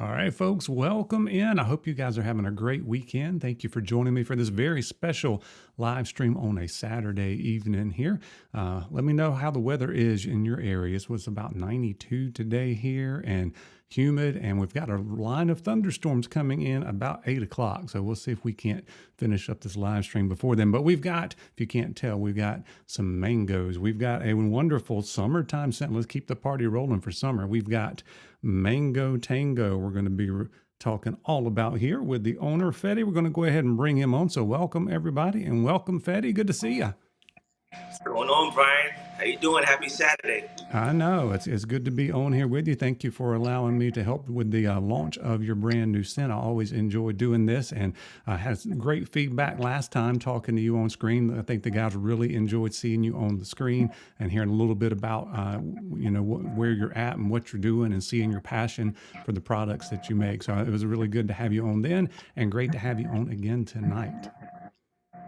All right, folks, welcome in. I hope you guys are having a great weekend. Thank you for joining me for this very special live stream on a Saturday evening here. Let me know how the weather is in your areas. It was about 92 today here and humid, and we've got a line of thunderstorms coming in about 8 o'clock. So we'll see if we can't finish up this live stream before then. But we've got, if you can't tell, we've got some mangoes. We've got a wonderful summertime scent. Let's keep the party rolling for summer. We've got Mango Tango. We're going to be talking all about here with the owner, Fetti. We're going to go ahead and bring him on. So welcome everybody, and welcome Fetti. Good to see you. What's going on, Brian? How you doing? Happy Saturday. I know it's good to be on here with you. Thank you for allowing me to help with the launch of your brand new scent. I always enjoy doing this, and I had some great feedback last time talking to you on screen. I think the guys really enjoyed seeing you on the screen and hearing a little bit about where you're at and what you're doing, and seeing your passion for the products that you make. So it was really good to have you on then, and great to have you on again tonight.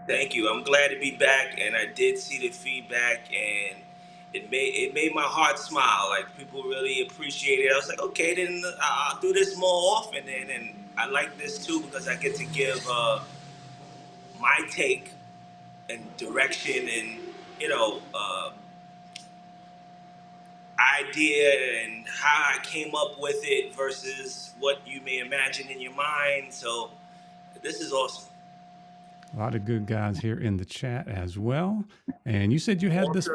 Thank you. I'm glad to be back, and I did see the feedback, and it made my heart smile. Like, people really appreciate it. I was like, okay, then I'll do this more often. And I like this too because I get to give my take and direction and you know idea and how I came up with it versus what you may imagine in your mind. So this is awesome. A lot of good guys here in the chat as well. And you said you had this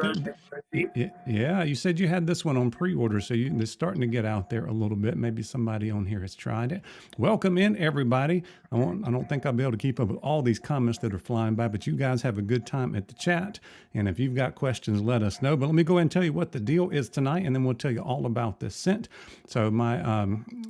yeah, you said you had this one on pre-order, so it's starting to get out there a little bit. Maybe somebody on here has tried it. Welcome in, everybody. I don't think I'll be able to keep up with all these comments that are flying by, but you guys have a good time at the chat. And if you've got questions, let us know. But let me go ahead and tell you what the deal is tonight, and then we'll tell you all about this scent. So my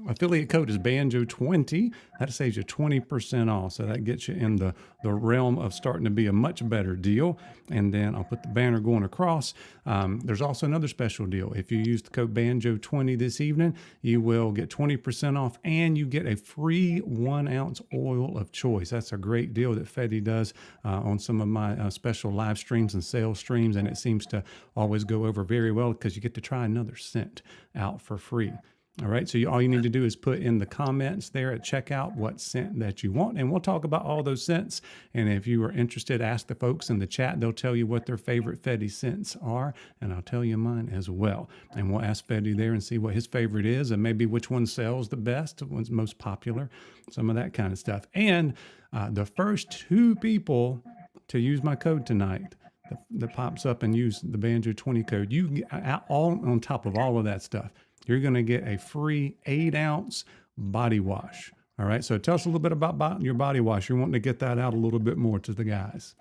affiliate code is Banjo20. That saves you 20% off. So that gets you in the realm of starting to be a much better deal. And then I'll put the banner going across. There's also another special deal. If you use the code Banjo20 this evening, you will get 20% off, and you get a free 1 ounce oil of choice. That's a great deal that Fetti does on some of my special live streams and sales streams. And it seems to always go over very well because you get to try another scent out for free. All right, so all you need to do is put in the comments there at checkout what scent that you want, and we'll talk about all those scents. And if you are interested, ask the folks in the chat. They'll tell you what their favorite Fetti scents are, and I'll tell you mine as well. And we'll ask Fetti there and see what his favorite is, and maybe which one sells the best, one's most popular, some of that kind of stuff. And the first 2 people to use my code tonight that pops up and use the Banjo20 code, you all on top of all of that stuff, you're going to get a free 8 ounce body wash. All right. So tell us a little bit about your body wash. You're wanting to get that out a little bit more to the guys.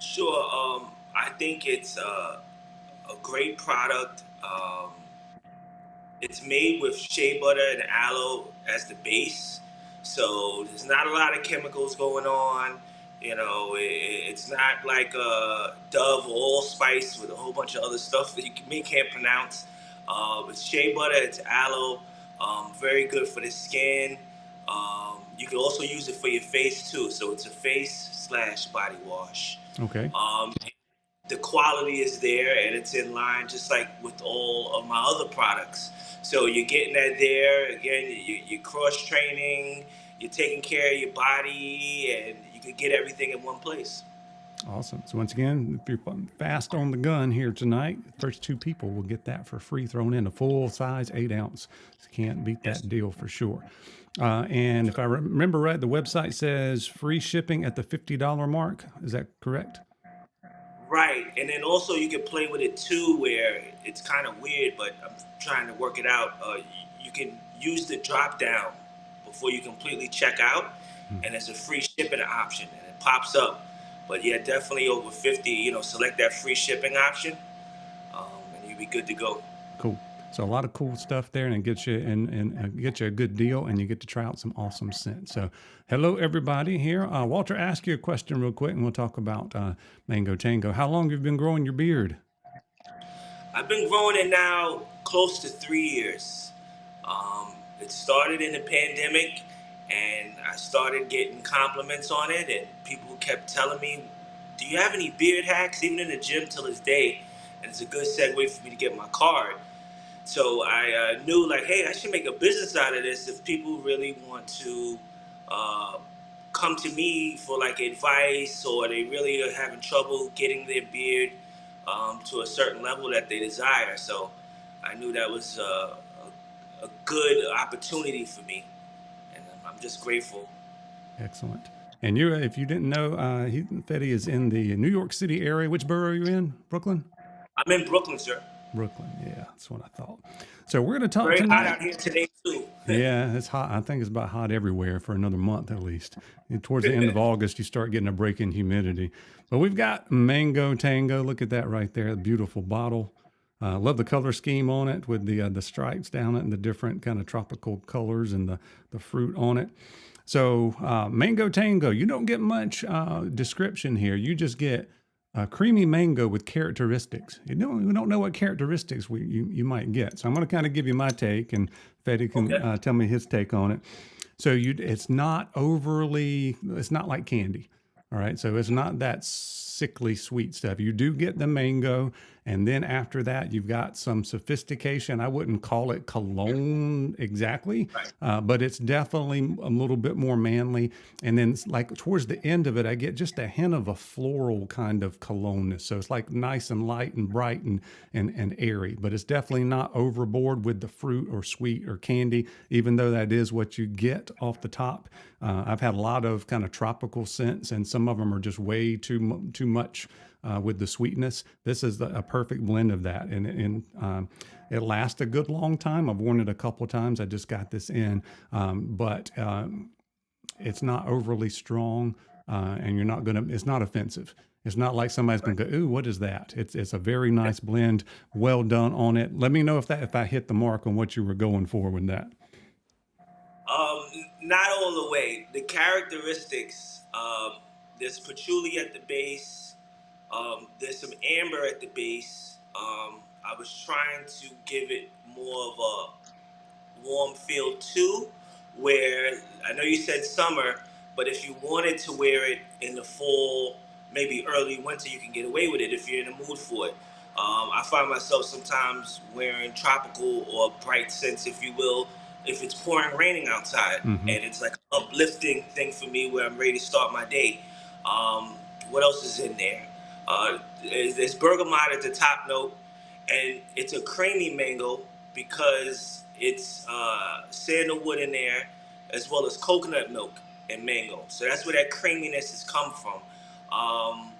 Sure. I think it's a great product. It's made with shea butter and aloe as the base, so there's not a lot of chemicals going on. It's not like Dove or Allspice with a whole bunch of other stuff that can't pronounce. It's shea butter, it's aloe, very good for the skin. You can also use it for your face too, so it's a face/body wash. Okay. The quality is there and it's in line just like with all of my other products. So you're getting that there. Again, you're cross training, you're taking care of your body, and you can get everything in one place. Awesome. So once again, if you're fast on the gun here tonight, the first 2 people will get that for free, thrown in a full size 8 ounce. So can't beat that deal for sure. And if I remember right, the website says free shipping at the $50 mark. Is that correct? Right, and then also you can play with it too, where it's kind of weird, but I'm trying to work it out. You can use the drop down before you completely check out, and it's a free shipping option, and it pops up. But yeah, definitely over 50. Select that free shipping option, and you'll be good to go. Cool. So a lot of cool stuff there, and it gets you get you a good deal, and you get to try out some awesome scents. So hello everybody here. Walter, ask you a question real quick, and we'll talk about Mango Tango. How long have you been growing your beard? I've been growing it now close to 3 years. It started in the pandemic, and I started getting compliments on it, and people kept telling me, "Do you have any beard hacks?" Even in the gym till this day, and it's a good segue for me to get my card. So I knew like, hey, I should make a business out of this if people really want to uh, come to me for like advice, or they really are having trouble getting their beard to a certain level that they desire. So I knew that was a good opportunity for me, and I'm just grateful. Excellent. And you, if you didn't know, Fetti is in the New York City area. Which borough are you in? Brooklyn? I'm in Brooklyn, sir. Brooklyn. Yeah, that's what I thought. So we're going to talk Very hot tonight. out here today too. Yeah, it's hot. I think it's about hot everywhere for another month at least. And towards the end of August, you start getting a break in humidity. But we've got Mango Tango. Look at that right there. Beautiful bottle. Love the color scheme on it with the stripes down it and the different kind of tropical colors and the fruit on it. So Mango Tango, you don't get much description here. You just get creamy mango with characteristics. We don't know what characteristics you might get. So I'm going to kind of give you my take, and Fetti can Okay. tell me his take on it. So it's not overly, it's not like candy. All right. So it's not that sickly sweet stuff. You do get the mango. And then after that, you've got some sophistication. I wouldn't call it cologne exactly, Right. but it's definitely a little bit more manly. And then, like towards the end of it, I get just a hint of a floral kind of cologne. So it's like nice and light and bright and airy, but it's definitely not overboard with the fruit or sweet or candy, even though that is what you get off the top. I've had a lot of kind of tropical scents, and some of them are just way too much with the sweetness. This is a perfect blend of that, and it lasts a good long time. I've worn it a couple of times. I just got this in, but it's not overly strong, and you're not gonna. It's not offensive. It's not like somebody's gonna go, "Ooh, what is that?" It's a very nice blend, well done on it. Let me know if I hit the mark on what you were going for with that. Not all the way. The characteristics, there's patchouli at the base. There's some amber at the base. I was trying to give it more of a warm feel too, where I know you said summer, but if you wanted to wear it in the fall, maybe early winter, you can get away with it if you're in the mood for it. I find myself sometimes wearing tropical or bright scents, if you will, if it's pouring raining outside, Hmm. and it's like an uplifting thing for me where I'm ready to start my day. Um, what else is in there? There's bergamot at the top note, and it's a creamy mango because it's sandalwood in there, as well as coconut milk and mango. So that's where that creaminess has come from. Um,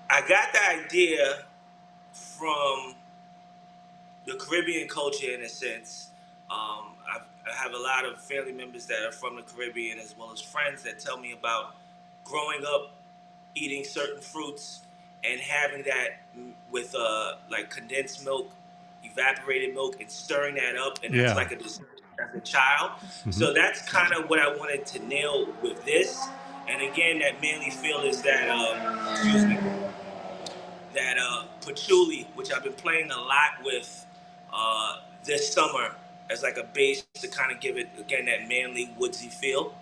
I got the idea from the Caribbean culture in a sense. I have a lot of family members that are from the Caribbean, as well as friends that tell me about growing up eating certain fruits and having that with like condensed milk, evaporated milk, and stirring that up, and that's Yeah. like a dessert as a child. Hmm. So that's kind of what I wanted to nail with this. And again, that manly feel is that excuse me, that patchouli, which I've been playing a lot with this summer as like a base to kind of give it again that manly woodsy feel.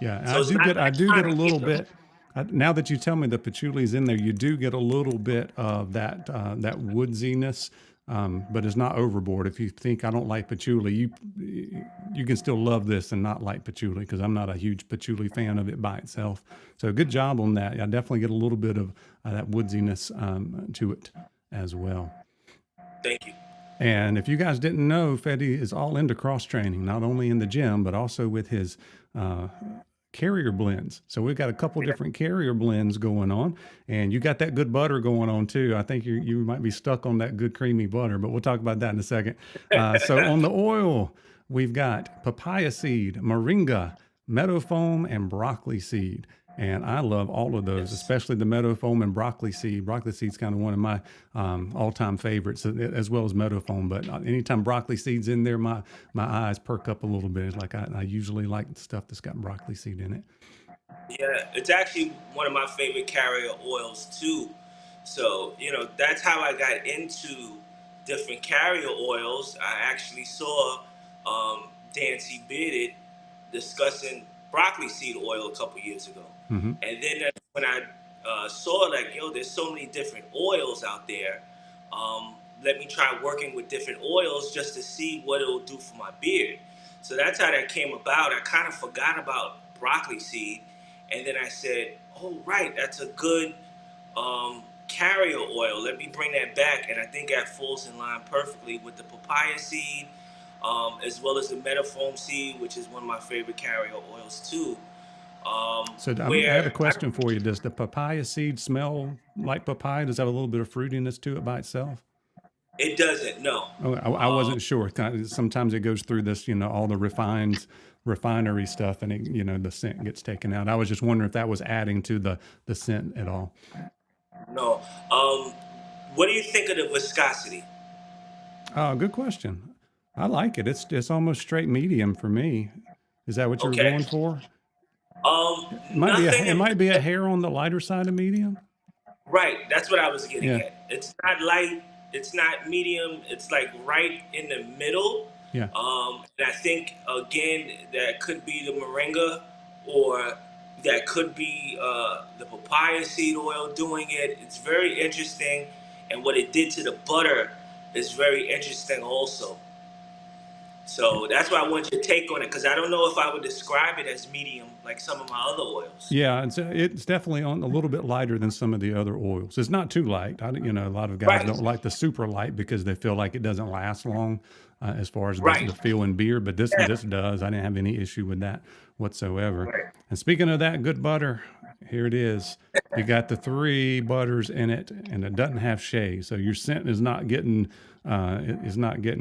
Yeah, and So it's not I like do get trying a to little hit them. bit. Now that you tell me the patchouli's in there, you do get a little bit of that woodsiness, but it's not overboard. If you think I don't like patchouli, you can still love this and not like patchouli because I'm not a huge patchouli fan of it by itself. So good job on that. I definitely get a little bit of that woodsiness to it as well. Thank you. And if you guys didn't know, Fetti is all into cross training, not only in the gym, but also with his uh, carrier blends. So we've got a couple different carrier blends going on, and you got that good butter going on too. I think you might be stuck on that good creamy butter, but we'll talk about that in a second. So on the oil, we've got papaya seed, moringa, meadow foam, and broccoli seed. And I love all of those, Yes. especially the meadow foam and broccoli seed. Broccoli seed's kind of one of my all-time favorites, as well as meadow foam. But anytime broccoli seed's in there, my eyes perk up a little bit. It's like I usually like stuff that's got broccoli seed in it. Yeah, it's actually one of my favorite carrier oils too. So, that's how I got into different carrier oils. I actually saw Dancy Bearded discussing broccoli seed oil a couple years ago. Hmm. And then that's when I saw like, yo, there's so many different oils out there. let me try working with different oils just to see what it'll do for my beard. So that's how that came about. I kind of forgot about broccoli seed, and then I said, "Oh, right, that's a good carrier oil. Let me bring that back." And I think that falls in line perfectly with the papaya seed, as well as the metafoam seed, which is one of my favorite carrier oils too. So I have a Where question for you. Does the papaya seed smell like papaya? Does that have a little bit of fruitiness to it by itself? it doesn't, no. Oh, I wasn't sure. Sometimes it goes through this, all the refinery stuff, and the scent gets taken out. I was just wondering if that was adding to the scent at all. No. What do you think of the viscosity? Oh, good question. I like it. It's almost straight medium for me. Is that what you were Okay. going for? Nothing It in might be a hair on the lighter side of medium. right. That's what I was getting Yeah, at. It's not light. It's not medium. It's like right in the middle. yeah. And I think again that could be the moringa, or that could be the papaya seed oil doing it. It's very interesting, and what it did to the butter is very interesting also. So that's why I want your take on it, because I don't know if I would describe it as medium like some of my other oils. Yeah, it's definitely on a little bit lighter than some of the other oils. It's not too light. A lot of guys Right, don't like the super light because they feel like it doesn't last long as far as the right, feel and beer. But yeah, this does. I didn't have any issue with that whatsoever. right. And speaking of that, good butter, here it is. You got the three butters in it, and it doesn't have shea, so your scent is not getting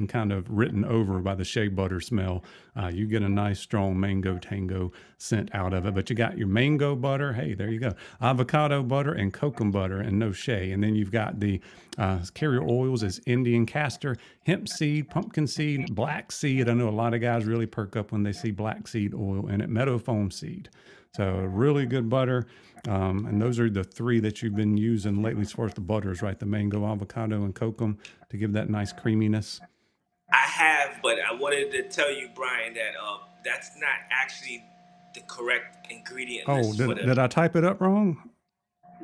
kind of written over by the shea butter smell. You get a nice strong mango tango scent out of it. But you got your mango butter. Hey, there you go. Avocado butter and kokum butter, and no shea. And then you've got the carrier oils as Indian castor, hemp seed, pumpkin seed, black seed. I know a lot of guys really perk up when they see black seed oil in it. Meadow foam seed. So really good butter. And those are the three that you've been using lately as far as the butters, right? The mango, avocado, and kokum to give that nice creaminess. I have, but I wanted to tell you, Brian, that that's not actually the correct ingredient Oh, list for did I type it up wrong?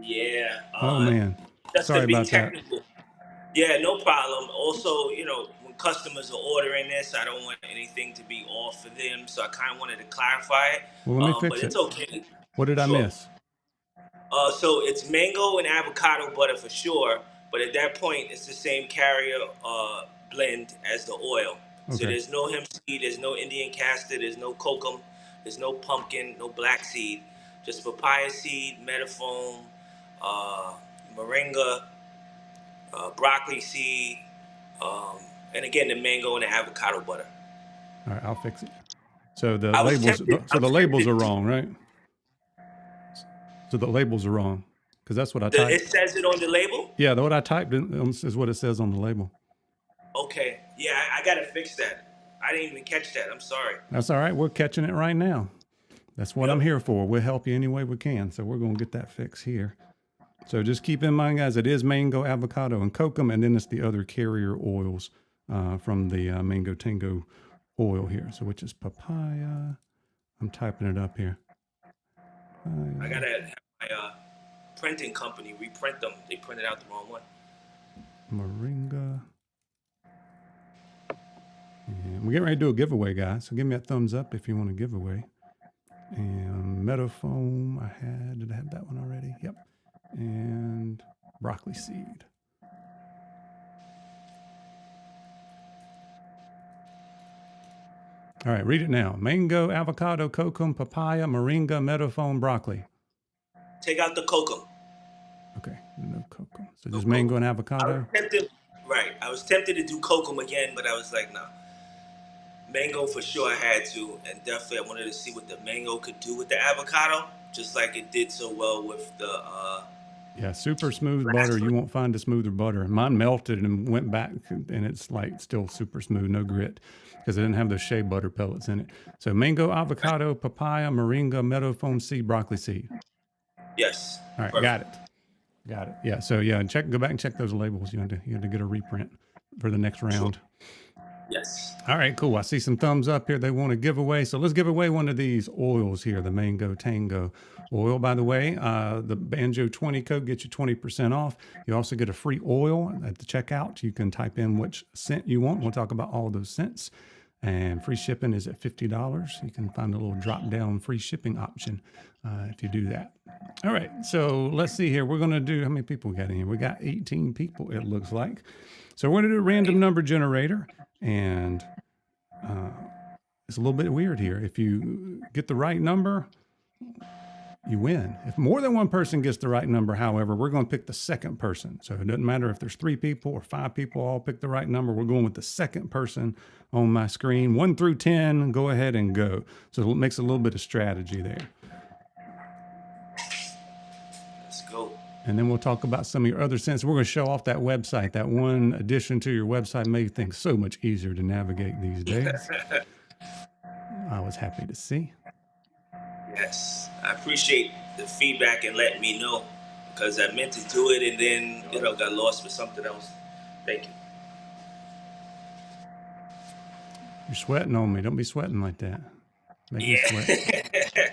yeah, Oh man, just sorry to be about that. technical. Yeah, no problem. Also, when customers are ordering this, I don't want anything to be off for them, so I kind of wanted to clarify it. Well, let me But fix it's it. okay. What did I Sure. miss? So it's mango and avocado butter for sure, but at that point, it's the same carrier blend as the oil. So Okay. there's no hemp seed, there's no Indian castor, there's no kokum, there's no pumpkin, no black seed, just papaya seed, metafoam, uh, moringa, broccoli seed, um, and again the mango and the avocado butter. All right, I'll fix it. So I was tempted. so I'm the labels are tempted. wrong, right? So the labels are wrong because that's what I It typed. says it on the label. Yeah, what I typed is what it says on the label. Okay, yeah, I gotta fix that. I didn't even catch that. I'm sorry. That's all right. We're catching it right now. That's what I'm Yep. here for. We'll help you any way we can. So we're going to get that fix here. So just keep in mind, guys, it is mango, avocado, and kokum, and then it's the other carrier oils from the Mango Tango oil here. So which is papaya. I'm typing it up here. I Papaya, gotta have my printing company reprint them. They printed out the wrong one. moringa. And we're getting ready to do a giveaway, guys. So give me a thumbs up if you want a giveaway. And meadowfoam, did I have that one already? Yep. And broccoli seed. All right, read it now. Mango, avocado, kokum, papaya, moringa, meadowfoam, broccoli. Take out the kokum. Okay, no kokum. So No just mango kokum. and I was avocado. tempted. Right. I was tempted to do kokum again, but I was like, nah. Mango for sure I had to, and definitely I wanted to see what the mango could do with the avocado, just like it did so well with the Yeah, super smooth butter. last one. You won't find a smoother butter. Mine melted and went back, and it's like still super smooth, no grit, because it didn't have those shea butter pellets in it. So mango, avocado, papaya, moringa, meadowfoam seed, broccoli seed. Yes. All right, got Perfect. it. Got it. Yeah. So yeah, go back and check those labels. You had to get a reprint for the next Sure. round. Yes. All right, cool. I see some thumbs up here. They want to give away. So let's give away one of these oils here, the Mango Tango oil. By the way, the Banjo 20 code gets you 20% off. You also get a free oil at the checkout. You can type in which scent you want. We'll talk about all those scents. And free shipping is at $50. You can find a little drop down free shipping option if you do that. All right, so let's see here. We're going to do, how many people we got in here? We got 18 people, it looks like. So we're going to do a random number generator. And it's a little bit weird here. If you get the right number, you win. If more than one person gets the right number, however, we're going to pick the second person. So it doesn't matter if there's 3 people or 5 people all pick the right number. We're going with the second person on my screen. 1 through 10, go ahead and go. So it makes a little bit of strategy there. Let's go. And then we'll talk about some of your other scents. We're going to show off that website. That one addition to your website made things so much easier to navigate these days. I was happy to see. Yes, I appreciate the feedback and letting me know, because I meant to do it and then got lost with something else. Thank you. You're sweating on me. Don't be sweating like that. Make me sweat.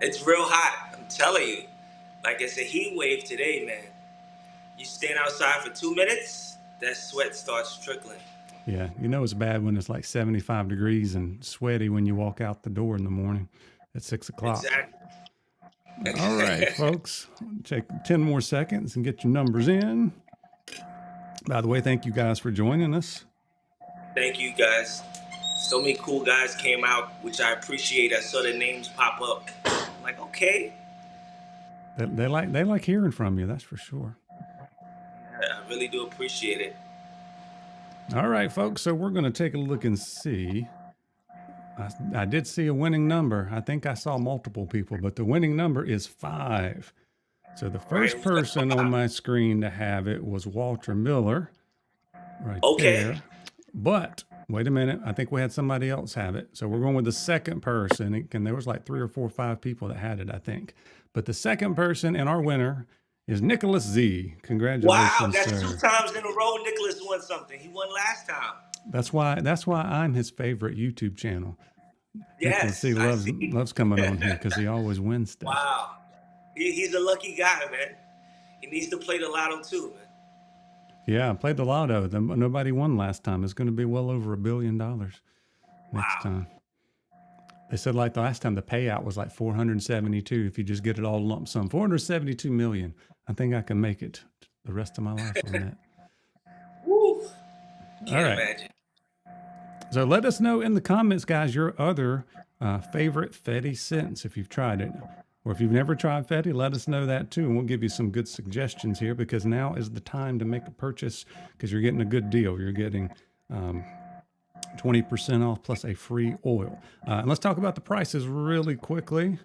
It's real hot. I'm telling you. Like it's a heat wave today, man. You stand outside for 2 minutes, that sweat starts trickling. Yeah, you know it's bad when it's like 75 degrees and sweaty when you walk out the door in the morning at 6 o'clock. Exactly. All right, folks. Take 10 more seconds and get your numbers in. By the way, thank you guys for joining us. Thank you, guys. So many cool guys came out, which I appreciate. I saw their names pop up. I'm like, okay. They like hearing from you, that's for sure. I really do appreciate it. All right, folks. So we're going to take a look and see. I did see a winning number. I think I saw multiple people, but the winning number is 5. So the first person on my screen to have it was Walter Miller right there. But wait a minute. I think we had somebody else have it. So we're going with the second person. And there was like 3 or 4 or 5 people that had it, I think. But the second person and our winner is Nicholas Z. Congratulations, wow, that's sir. 2 times in a row Nicholas won something. He won last time. That's why I'm his favorite YouTube channel. Yes, Nicholas Z loves coming on here because he always wins stuff. Wow. He's a lucky guy, man. He needs to play the lotto too, man. Yeah, I played the lotto. Nobody won last time. It's going to be well over $1 billion next time. They said like the last time the payout was like 472 if you just get it all lump sum. 472 million. I think I can make it the rest of my life on that. Woo. All right. Imagine. So let us know in the comments, guys, your other favorite Fetti scents if you've tried it. Or if you've never tried Fetti, let us know that too. And we'll give you some good suggestions here, because now is the time to make a purchase because you're getting a good deal. You're getting 20% off plus a free oil. And let's talk about the prices really quickly.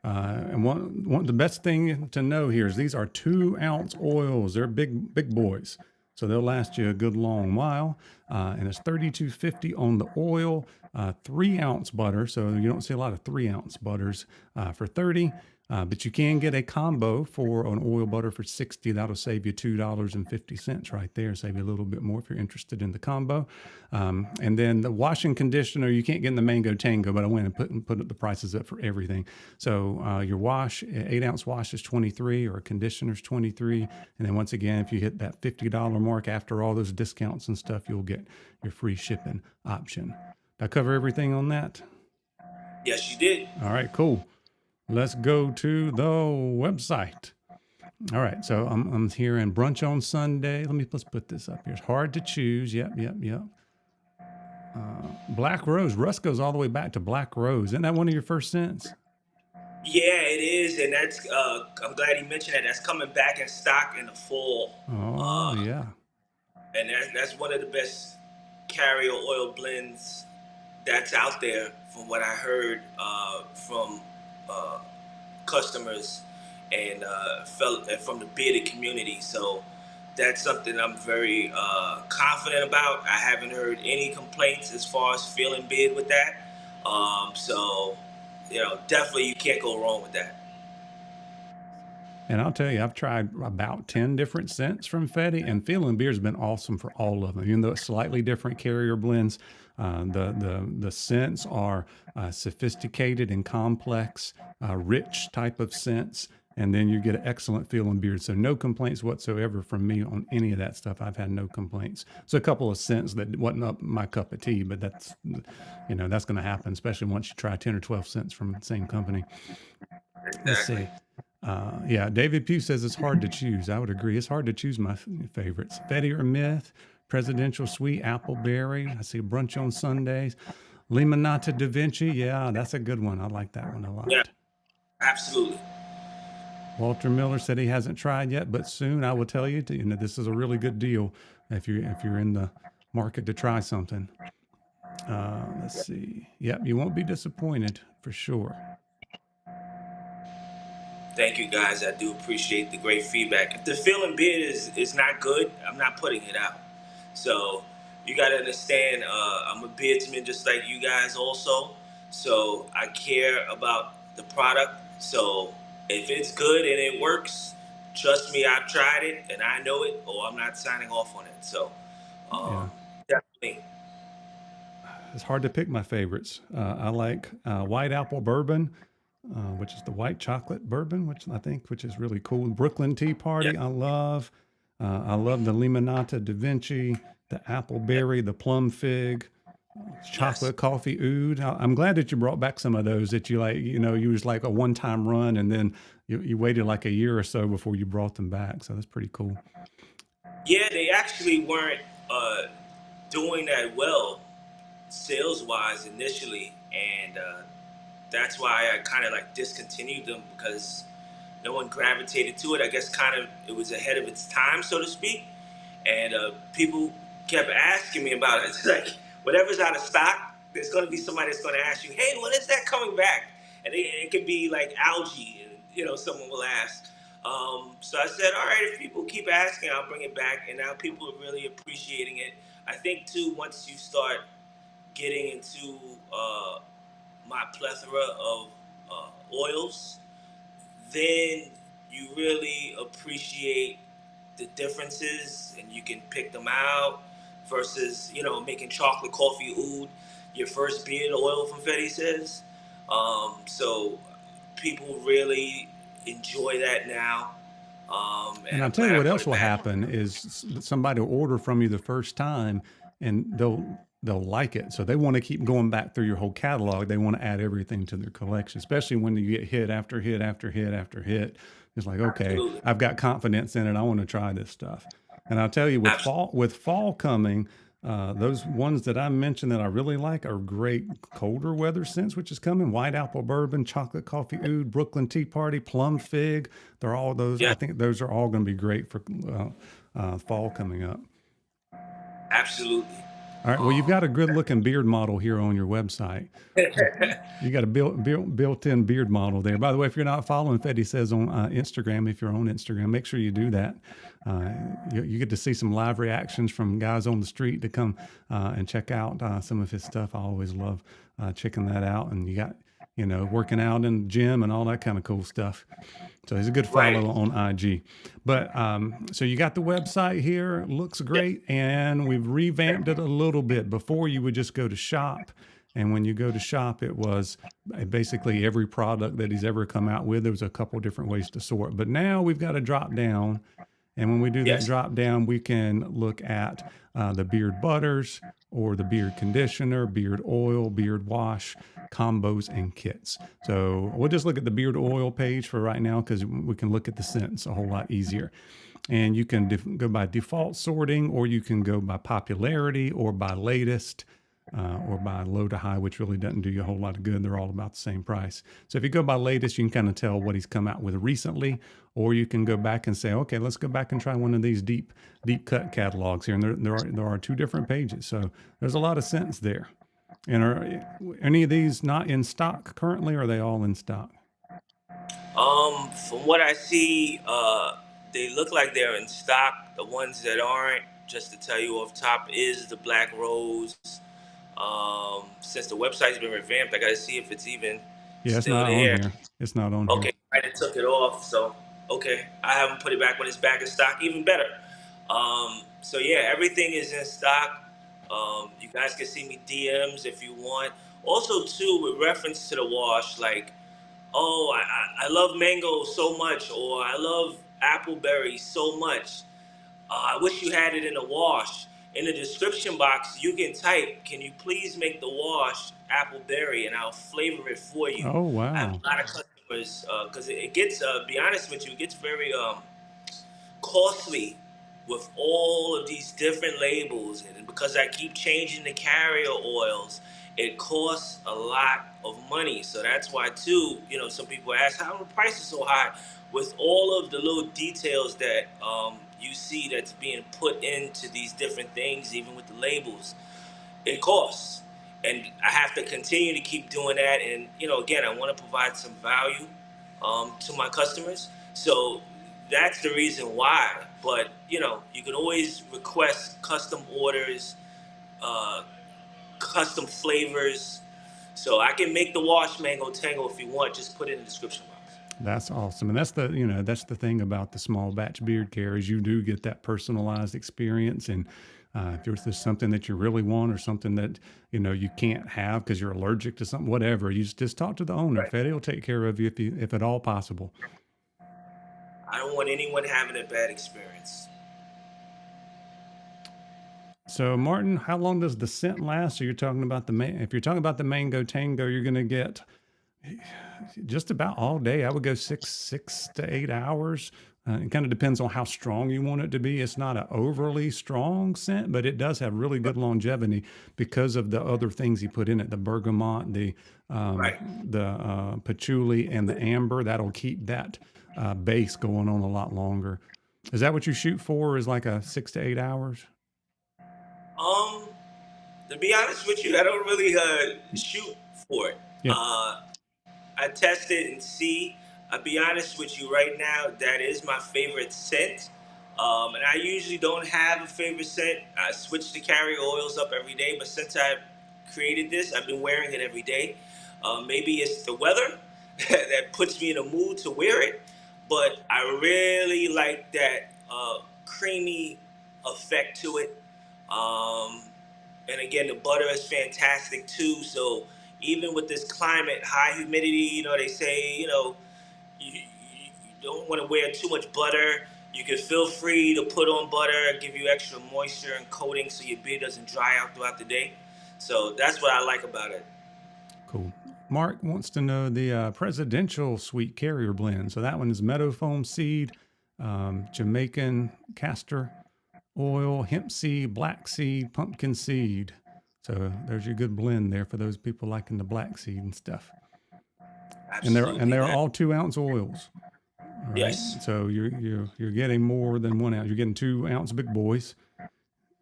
And the best thing to know here is these are 2-ounce oils. They're big boys. So they'll last you a good long while. And it's $32.50 on the oil, 3-ounce butter. So you don't see a lot of 3-ounce butters for $30. But you can get a combo for an oil butter for $60. That'll save you $2.50 right there. Save you a little bit more if you're interested in the combo. And then the washing conditioner, you can't get in the Mango Tango, but I went and put the prices up for everything. So your 8-ounce wash is $23, or conditioner's $23. And then once again, if you hit that $50 mark after all those discounts and stuff, you'll get your free shipping option. Did I cover everything on that? Yes, you did. All right, cool. Let's go to the website. All right, so I'm here in brunch on Sunday. Let's put this up here. It's hard to choose. Yep. Black Rose. Russ goes all the way back to Black Rose. Isn't that one of your first scents? Yeah, it is, and that's. I'm glad you mentioned that. That's coming back in stock in the fall. Oh yeah. And that's one of the best carrier oil blends that's out there, from what I heard from customers and from the bearded community. So that's something I'm very confident about. I haven't heard any complaints as far as feeling beard with that. So definitely you can't go wrong with that. And I'll tell you, I've tried about 10 different scents from Fetti, and Feeling Beer's been awesome for all of them. Even though it's slightly different carrier blends, the scents are sophisticated and complex, rich type of scents, and then you get an excellent feeling beard. So no complaints whatsoever from me on any of that stuff. I've had no complaints. So a couple of scents that wasn't up my cup of tea, but that's that's going to happen, especially once you try 10 or 12 cents from the same company. Let's Exactly. see. Yeah, David Pugh says it's hard to choose. I would agree. It's hard to choose my favorites. Fetti or Myth, Presidential Sweet, Appleberry. I see Brunch on Sundays. Limonata Da Vinci. Yeah, that's a good one. I like that one a Yeah, lot. absolutely. Walter Miller said he hasn't tried yet, but soon I will tell you. This is a really good deal if you're in the market to try something. Let's see. Yep, you won't be disappointed for sure. Thank you guys. I do appreciate the great feedback. If the feeling beer is not good, I'm not putting it out. So you got to understand, I'm a beardsman just like you guys also. So I care about the product. So if it's good and it works, trust me, I've tried it and I know it, or I'm not signing off on it. So Yeah. um, definitely. It's hard to pick my favorites. I like white apple bourbon, which is the white chocolate bourbon, which is really cool. Brooklyn Tea Yeah. Party, I love. I love the Limonata Da Vinci, the Yeah. appleberry, the plum fig, Yes. chocolate coffee oud. I'm glad that you brought back some of those that you like. You was like a one-time run, and then you waited like a year or so before you brought them back. So that's pretty cool. Yeah, they actually weren't doing that well sales wise initially, and that's why I kind of like discontinued them because no one gravitated to it. I guess kind of it was ahead of its time, so to speak, and people kept asking me about it. It's like whatever's out of stock, there's going to be somebody that's going to ask you, "Hey, when is that coming back?" And it could be like algae, and someone will ask. So I said, "All right, if people keep asking, I'll bring it back." And now people are really appreciating it. I think too, once you start getting into my plethora of oils, then you really appreciate the differences and you can pick them out versus, making chocolate coffee oud your first beard oil from Fetti Says. So people really enjoy that now. And And I'll I'm tell you glad I what put else it will back. happen is somebody will order from you the first time, and they'll like it, so they want to keep going back through your whole catalog. They want to add everything to their collection, especially when you get hit after hit after hit after hit. It's like, okay, Absolutely. I've got confidence in it. I want to try this stuff. And I'll tell you, with Absolutely. fall coming, those ones that I mentioned that I really like are great colder weather scents, which is coming. White apple bourbon, chocolate coffee oud, Brooklyn Tea Party, plum fig. They're all those. I Yeah, think those are all going to be great for fall coming up. absolutely. All right. Well, you've Um, got a good looking beard model here on your website. You got a built-in beard model there. By the way, if you're not following Fetti Says on Instagram, if you're on Instagram, make sure you do that. You get to see some live reactions from guys on the street to come and check out some of his stuff. I always love checking that out. And you got, working out in the gym and all that kind of cool stuff. So he's a good right. follow on IG. But so you got the website here, looks Yeah. great, and we've revamped it a little bit. Before you would just go to shop, and when you go to shop, it was basically every product that he's ever come out with. There was a couple different ways to sort, but now we've got a drop down, and when we do that Yes. drop down, we can look at the beard butters or the beard conditioner, beard oil, beard wash, combos, and kits. So we'll just look at the beard oil page for right now because we can look at the scents a whole lot easier. And you can go by default sorting, or you can go by popularity, or by latest, or by low to high, which really doesn't do you a whole lot of good. They're all about the same price. So if you go by latest, you can kind of tell what he's come out with recently, or you can go back and say, okay, let's go back and try one of these deep cut catalogs here. And there are two different pages. So there's a lot of scents there. And are any of these not in stock currently, or are they all in stock? From what I see, they look like they're in stock. The ones that aren't, just to tell you off top, is the Black Rose. Since the website's been revamped, I gotta see if it's even Yeah, it's still not on there. here. It's not on here. Okay, right, it took it off. So, Okay, I haven't put it back when it's back in stock. Even better. So yeah, everything is in stock. You guys can see me DMs if you want. Also, too, with reference to the wash, like, oh, I love mango so much, or I love appleberry so much. I wish you had it in a wash. In the description box, you can type, "Can you please make the wash appleberry?" and I'll flavor it for you. Oh, I have wow. a lot of customers because it gets, be honest with you, it gets very costly with all of these different labels, and because I keep changing the carrier oils, it costs a lot of money. So that's why too, some people ask how the price is so high with all of the little details that you see that's being put into these different things, even with the labels. It costs, and I have to continue to keep doing that. And again, I want to provide some value to my customers. So that's the reason why. But you can always request custom orders, uh, custom flavors. So I can make the wash mango tango if you want. Just put it in the description box. That's awesome. And that's the thing about the small batch beard care is you do get that personalized experience. And if there's something that you really want or something that, you can't have because you're allergic to something, whatever, you just talk to the owner. Right. Fetti will take care of you if at all possible. I don't want anyone having a bad experience. So Martin, how long does the scent last? So you're talking about if you're talking about the mango tango, you're going to get just about all day. I would go 6 to 8 hours. It kind of depends on how strong you want it to be. It's not an overly strong scent, but it does have really good longevity because of the other things he put in it: the bergamot, Right. patchouli, and the amber. That'll keep that base going on a lot longer. Is that what you shoot for? Is like a 6 to 8 hours? Um, to be honest with you, I don't really shoot for it. Yeah. I test it and see. I'll be honest with you right now, that is my favorite scent. And I usually don't have a favorite scent. I switch the carrier oils up every day, but since I created this, I've been wearing it every day. Maybe it's the weather that puts me in a mood to wear it, but I really like that creamy effect to it. Um, and again, the butter is fantastic too. So even with this climate, high humidity, they say, you don't want to wear too much butter. You can feel free to put on butter, give you extra moisture and coating so your beard doesn't dry out throughout the day. So that's what I like about it. Cool. Mark wants to know the presidential sweet carrier blend. So that one is meadow foam seed, Jamaican castor oil, hemp seed, black seed, pumpkin seed. So there's your good blend there for those people liking the black seed and stuff. And Absolutely. they're all 2 ounce oils. All right. Yes. So you're getting more than 1 ounce. You're getting 2 ounce big boys.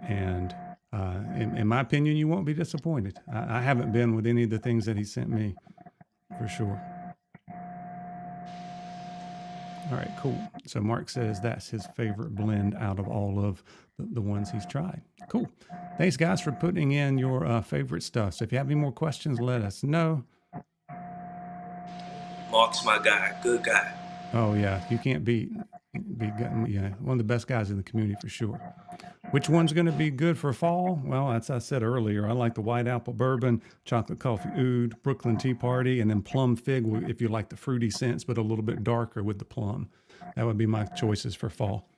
And in my opinion, you won't be disappointed. I haven't been with any of the things that he sent me, for sure. All right, cool. So Mark says that's his favorite blend out of all of the ones he's tried. Cool. Thanks, guys, for putting in your favorite stuff. So if you have any more questions, let us know. Mark's my guy. Good guy. Oh yeah, you can't beat yeah, one of the best guys in the community for sure. Which one's going to be good for fall? Well, as I said earlier, I like the white apple bourbon, chocolate coffee oud, Brooklyn Tea Party, and then plum fig if you like the fruity scents, but a little bit darker with the plum. That would be my choices for fall.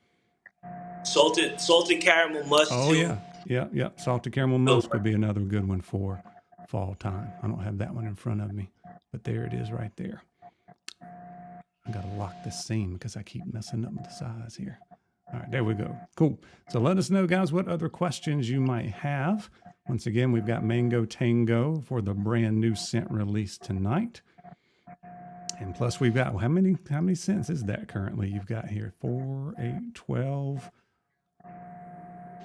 Salted caramel musk Oh too. yeah. Salted caramel musk would be another good one for fall time. I don't have that one in front of me, but there it is right there. I got to lock this seam because I keep messing up the size here. All right, there we go. Cool. So let us know, guys, what other questions you might have. Once again, we've got Mango Tango for the brand new scent release tonight. And plus we've got, well, how many scents is that currently you've got here? 4, 8, 12,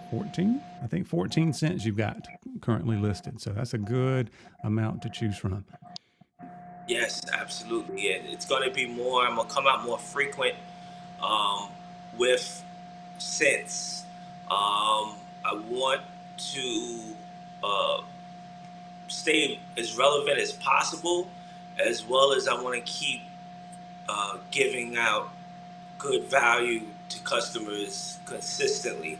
14? I think 14 scents you've got currently listed. So that's a good amount to choose from. Yes, absolutely. And it's going to be more, I'm going to come out more frequent with scents. I want to uh, stay as relevant as possible, as well as I want to keep giving out good value to customers consistently.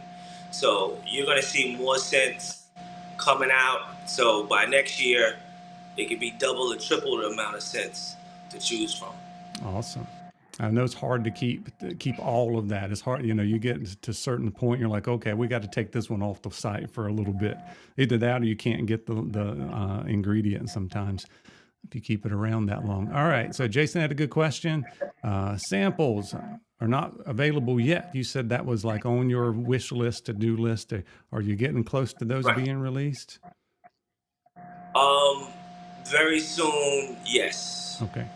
So you're gonna see more scents coming out. So by next year, it could be double or triple the amount of scents to choose from. Awesome. I know it's hard to keep all of that. It's hard, you get to a certain point, you're like, okay, we got to take this one off the site for a little bit. Either that or you can't get the ingredient sometimes if you keep it around that long. All right. So Jason had a good question. Samples are not available yet. You said that was like on your wish list, to-do list. Are you getting close to those Right. being released? Um, Very soon, yes. Okay.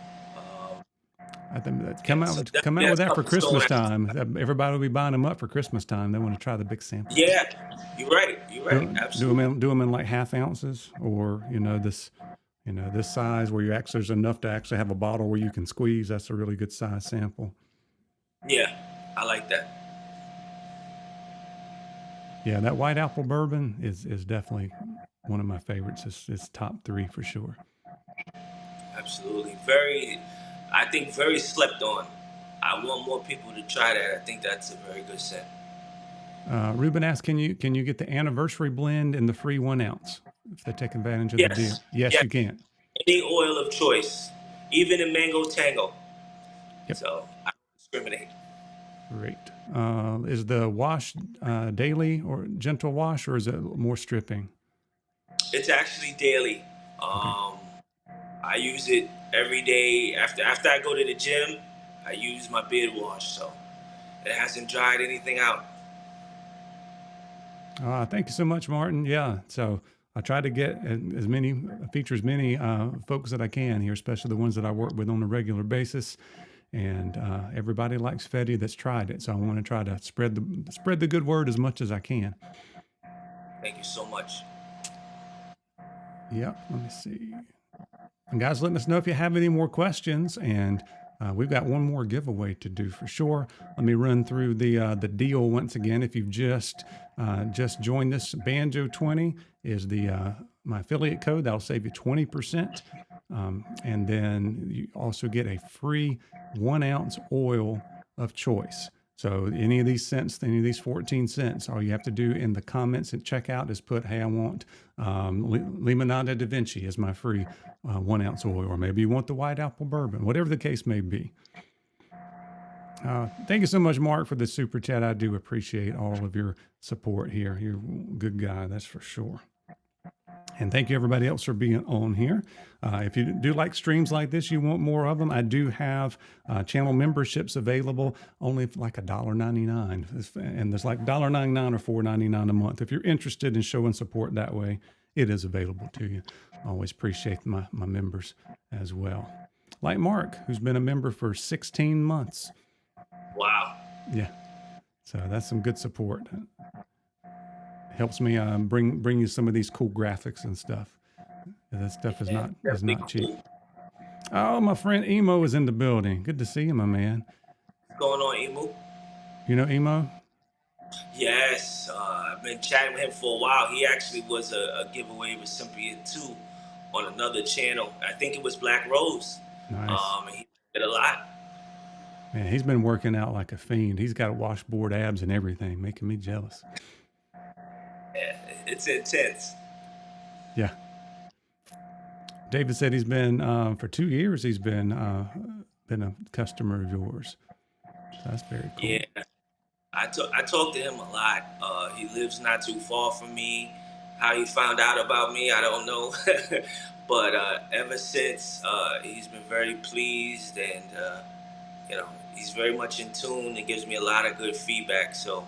I think that Yeah, so come definitely out with that's that for coming soon. Christmas time. Everybody will be buying them up for Christmas time. They want to try the big samples. Yeah, you're right. You're right. Absolutely. Do them in like half ounces, or this size where there's enough to actually have a bottle where you can squeeze. That's a really good size sample. Yeah, I like that. Yeah, that white apple bourbon is definitely one of my favorites. It's top 3 for sure. Absolutely. I think very slept on. I want more people to try that. I think that's a very good scent. Ruben asked, can you get the anniversary blend in the free 1 ounce if they take advantage of the deal? Yes. Yes, Yes. you can. Any oil of choice, even in Mango Tango. Yep. So I don't discriminate. Great. Is the wash daily or gentle wash, or is it more stripping? It's actually daily. Okay. I use it every day after I go to the gym. I use my beard wash, so it hasn't dried anything out. Thank you so much, Martin. Yeah. So I try to get feature as many folks that I can here, especially the ones that I work with on a regular basis. And everybody likes Fetti that's tried it. So I want to try to spread the good word as much as I can. Thank you so much. Yep. Let me see. And guys, let us know if you have any more questions. And we've got one more giveaway to do for sure. Let me run through the deal once again. If you've just joined us, Banjo20 is my affiliate code. That'll save you 20%. And then you also get a free 1 ounce oil of choice. So any of these scents, any of these 14 scents, all you have to do in the comments at checkout is put, hey, I want Limonada da Vinci as my free 1 ounce oil, or maybe you want the white apple bourbon, whatever the case may be. Thank you so much, Mark, for the super chat. I do appreciate all of your support here. You're a good guy, that's for sure. And thank you everybody else for being on here. If you do like streams like this, you want more of them, I do have channel memberships available, only like $1.99. And there's like $1.99 or $4.99 a month. If you're interested in showing support that way, it is available to you. I always appreciate my members as well. Like Mark, who's been a member for 16 months. Wow. Yeah. So that's some good support. Helps me bring you some of these cool graphics and stuff. That stuff is not cheap. Oh, my friend Emo is in the building. Good to see you, my man. What's going on, Emu? You know Emo? Yes, I've been chatting with him for a while. He actually was a giveaway recipient too on another channel. I think it was Black Rose. Nice. And he did a lot. Man, he's been working out like a fiend. He's got washboard abs and everything, making me jealous. Yeah, it's intense. Yeah. David said he's been for 2 years. He's been a customer of yours. So that's very cool. Yeah, I talk to him a lot. He lives not too far from me. How he found out about me, I don't know. But ever since, he's been very pleased, and he's very much in tune and gives me a lot of good feedback. So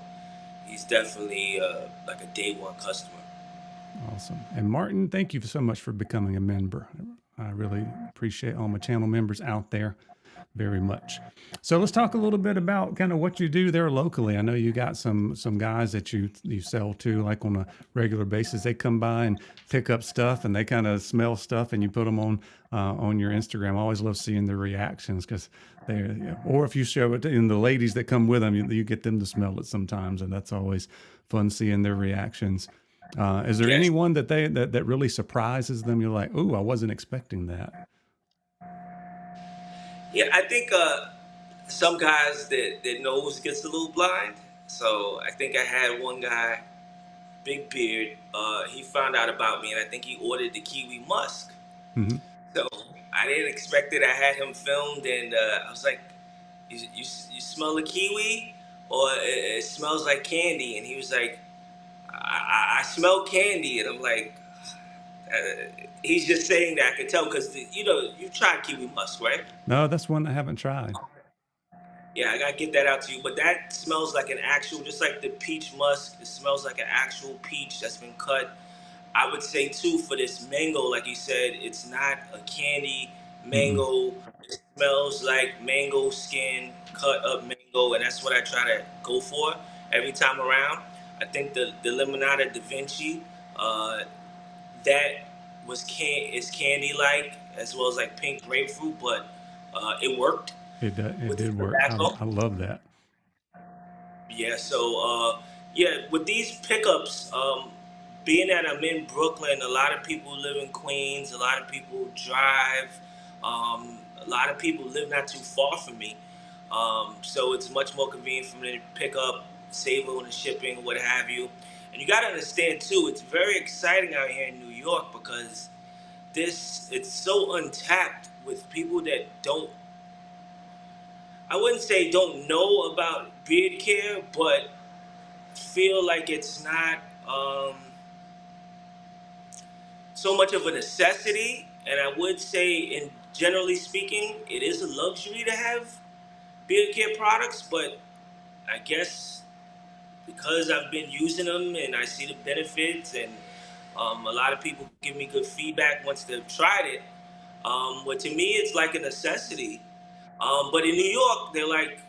he's definitely like a day one customer. Awesome. And Martin, thank you so much for becoming a member. I really appreciate all my channel members out there very much. So let's talk a little bit about kind of what you do there locally. I know you got some guys that you sell to like on a regular basis. They come by and pick up stuff and they kind of smell stuff and you put them on your Instagram. I always love seeing their reactions because or if you show it in the ladies that come with them, you get them to smell it sometimes. And that's always fun seeing their reactions. Is there anyone that that really surprises them? You're like, ooh, I wasn't expecting that. Yeah, I think some guys that nose gets a little blind. So I think I had one guy, big beard. He found out about me, and I think he ordered the kiwi musk. Hmm. So I didn't expect it. I had him filmed, and I was like, you smell the kiwi, or it smells like candy?" And he was like, I smell candy," and I'm like, he's just saying that. I can tell because you tried kiwi musk, right? No, that's one I haven't tried. Yeah, I gotta get that out to you. But that smells like an actual, just like the peach musk. It smells like an actual peach that's been cut. I would say too for this mango, like you said, it's not a candy Mm-mm. mango. It smells like mango skin, cut up mango, and that's what I try to go for every time around. I think the limonada da Vinci, uh, that is candy like as well as like pink grapefruit, but it worked It with the did work. tobacco. I love that. Yeah, so yeah, with these pickups, being that I'm in Brooklyn, a lot of people live in Queens, a lot of people drive, a lot of people live not too far from me. So it's much more convenient for me to pick up, save on the shipping, what have you. And you got to understand too, it's very exciting out here in New York because it's so untapped with people that don't, I wouldn't say don't know about beard care, but feel like it's not so much of a necessity. And I would say, in generally speaking, it is a luxury to have beard care products. But I guess because I've been using them and I see the benefits, and a lot of people give me good feedback once they've tried it. But to me, it's like a necessity. But in New York, they're like,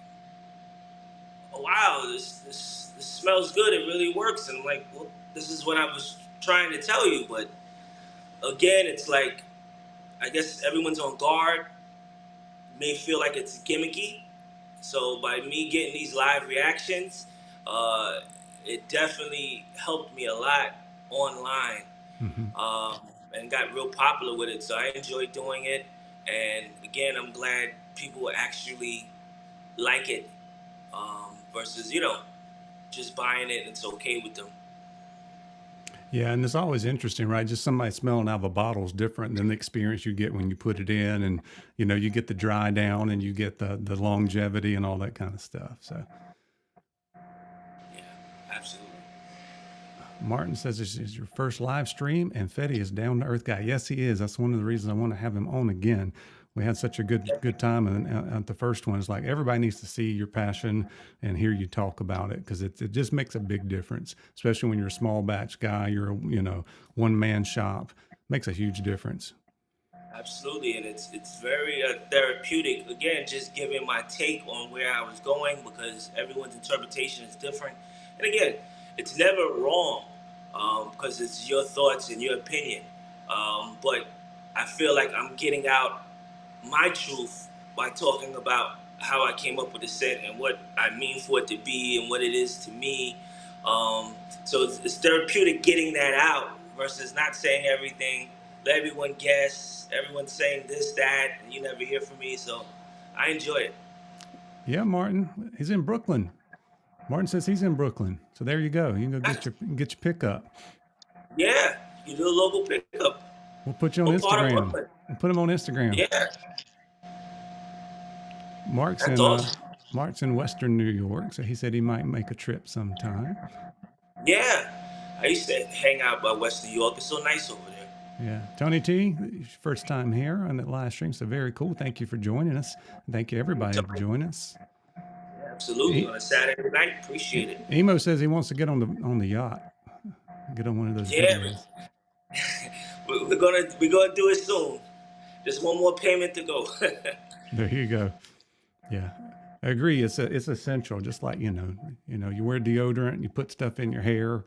"Oh, wow, this smells good. It really works." And I'm like, "Well, this is what I was trying to tell you." But again, it's like I guess everyone's on guard, may feel like it's gimmicky. So by me getting these live reactions, uh, it definitely helped me a lot online, Hmm. um, and got real popular with it. So I enjoy doing it. And again, I'm glad people actually like it, versus just buying it and it's okay with them. Yeah, and it's always interesting, right? Just somebody smelling out of a bottle is different than the experience you get when you put it in, and you get the dry down, and you get the longevity and all that kind of stuff. So Yeah, absolutely. Martin says this is your first live stream, and Fetti is down to earth guy. Yes, he is. That's one of the reasons I want to have him on again. We had such a good time, and at the first one, it's like everybody needs to see your passion and hear you talk about it because it just makes a big difference, especially when you're a small batch guy. You're a one man shop, makes a huge difference. Absolutely, and it's very therapeutic. Again, just giving my take on where I was going because everyone's interpretation is different. And again, it's never wrong because it's your thoughts and your opinion. But I feel like I'm getting out my truth by talking about how I came up with the set and what I mean for it to be and what it is to me. Um, so it's therapeutic getting that out versus not saying everything. Let everyone guess. Everyone's saying this, that, and you never hear from me. So I enjoy it. Yeah, Martin, he's in Brooklyn. Martin says he's in Brooklyn. So there you go. You can go get your pickup. Yeah, you do a local pickup. We'll put you on What part of Instagram. Brooklyn? We'll put him on Instagram. Yeah, Mark's that's in awesome. Mark's in Western New York, so he said he might make a trip sometime. Yeah, I used to hang out by West New York. It's so nice over there. Yeah, Tony T, first time here on the live stream, so very cool. Thank you for joining us. Thank you everybody for joining us. Yeah, absolutely. E- On a Saturday night, appreciate it. Emo says he wants to get on the yacht, get on one of those Yeah, videos. we're gonna do it soon. Just one more payment to go. There you go. Yeah, I agree. It's essential. Just like you wear deodorant, you put stuff in your hair.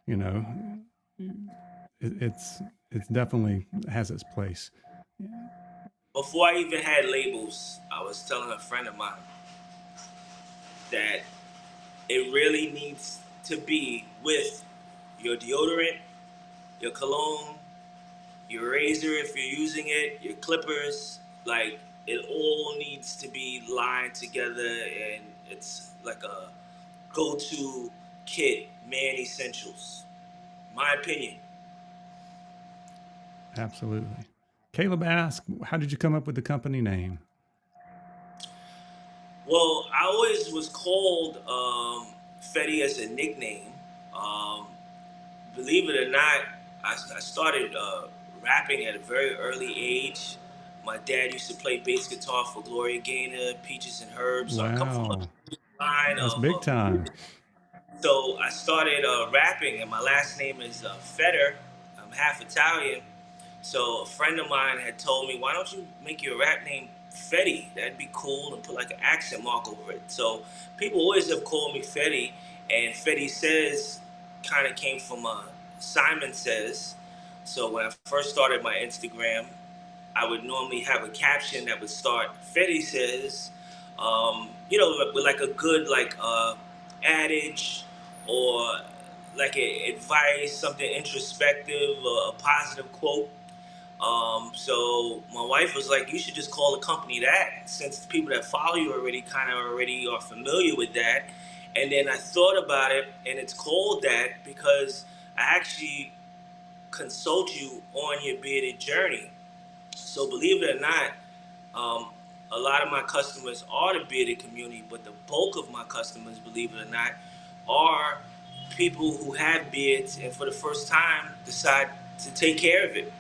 You know, it's definitely has its place. Before I even had labels, I was telling a friend of mine that it really needs to be with your deodorant, your cologne, your razor if you're using it, your clippers. Like it all needs to be lined together, and it's like a go-to kit, man essentials. My opinion. Absolutely. Caleb asked, how did you come up with the company name? Well, I always was called Fetti as a nickname. Um, Believe it or not, I started rapping at a very early age. My dad used to play bass guitar for Gloria Gaynor, Peaches and Herbs. So I come from Wow, a line that's of big time. so I started rapping, and my last name is Fetter. I'm half Italian. So a friend of mine had told me, why don't you make your rap name Fetti? That'd be cool, and put like an accent mark over it. So people always have called me Fetti, and Fetti Says kind of came from Simon Says. So when I first started my Instagram, I would normally have a caption that would start Fetti Says, with like a good adage or like advice, something introspective, a positive quote. So my wife was like, "You should just call the company that, since the people that follow you already are familiar with that." And then I thought about it, and it's called that because I actually consult you on your bearded journey. So believe it or not, um, a lot of my customers are the bearded community, but the bulk of my customers, believe it or not, are people who have beards and for the first time decide to take care of it.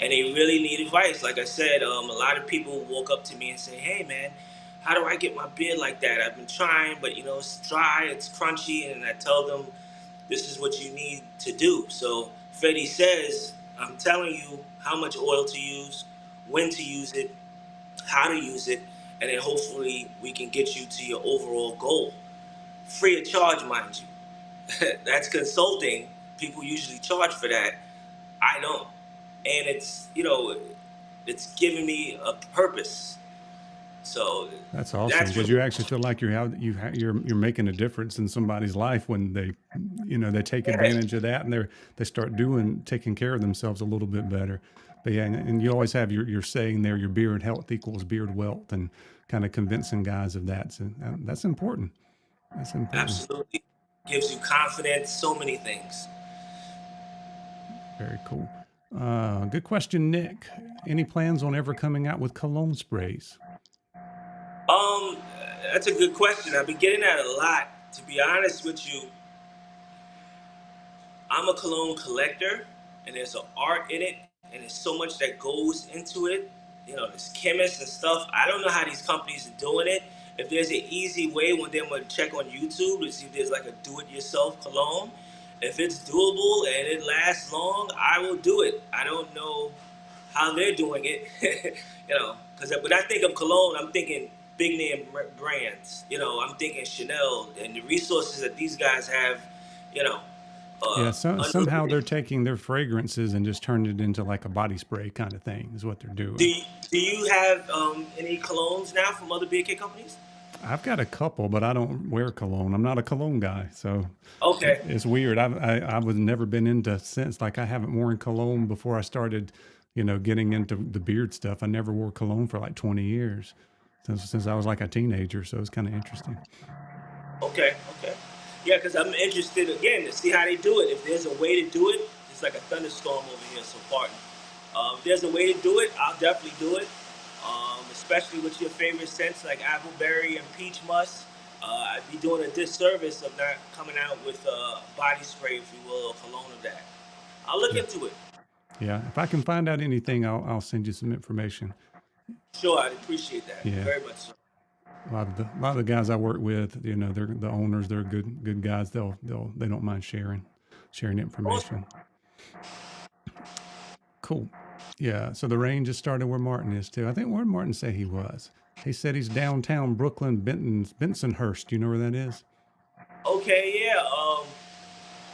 And they really need advice. Like I said, a lot of people walk up to me and say, "Hey, man, how do I get my beard like that? I've been trying, but it's dry, it's crunchy." And I tell them, this is what you need to do. So Fetti Says, I'm telling you how much oil to use, when to use it, how to use it, and then hopefully we can get you to your overall goal. Free of charge, mind you. That's consulting. People usually charge for that. I don't. And it's giving me a purpose. So That's awesome that's because really, you actually feel like you're making a difference in somebody's life when they take yeah, advantage of that and they start taking care of themselves a little bit better. But yeah, and you always have your saying there, your beard health equals beard wealth, and kind of convincing guys of that. So that's important. That's important. absolutely. Gives you confidence, so many things. Very cool. Good question, Nick. Any plans on ever coming out with cologne sprays? Um, that's a good question. I've been getting that a lot. To be honest with you, I'm a cologne collector, and there's an art in it, and there's so much that goes into it. There's chemists and stuff. I don't know how these companies are doing it. If there's an easy way, one day I'm gonna check on YouTube to see if there's like a do-it-yourself cologne. If it's doable and it lasts long, I will do it. I don't know how they're doing it, because when I think of cologne, I'm thinking big name brands. I'm thinking Chanel and the resources that these guys have. You know, Yeah, so somehow they're unlimited. taking their fragrances and just turned it into like a body spray kind of thing, is what they're Do doing. you, do you have any colognes now from other BK companies? I've got a couple, but I don't wear cologne. I'm not a cologne guy, so Okay, it's weird. I was never been into scents. Like I haven't worn cologne before I started, getting into the beard stuff. I never wore cologne for like 20 years since I was like a teenager. So it's kind of interesting. okay. Yeah, because I'm interested again to see how they do it. If there's a way to do it, it's like a thunderstorm over here, so pardon. If there's a way to do it, I'll definitely do it. Especially with your favorite scents like appleberry and peach musk. I'd be doing a disservice of not coming out with a body spray, if you will, or cologne of that. I'll look Yeah, into it. yeah. If I can find out anything, I'll send you some information. Sure, I'd appreciate that Yeah. very much. So. A lot of the guys I work with, they're the owners. They're good guys. They don't mind sharing Awesome. information. Cool. Yeah. So the rain just started where Martin is too. I think where Martin said he was. He said he's downtown Brooklyn, Bensonhurst. Do you know where that is? Okay, yeah.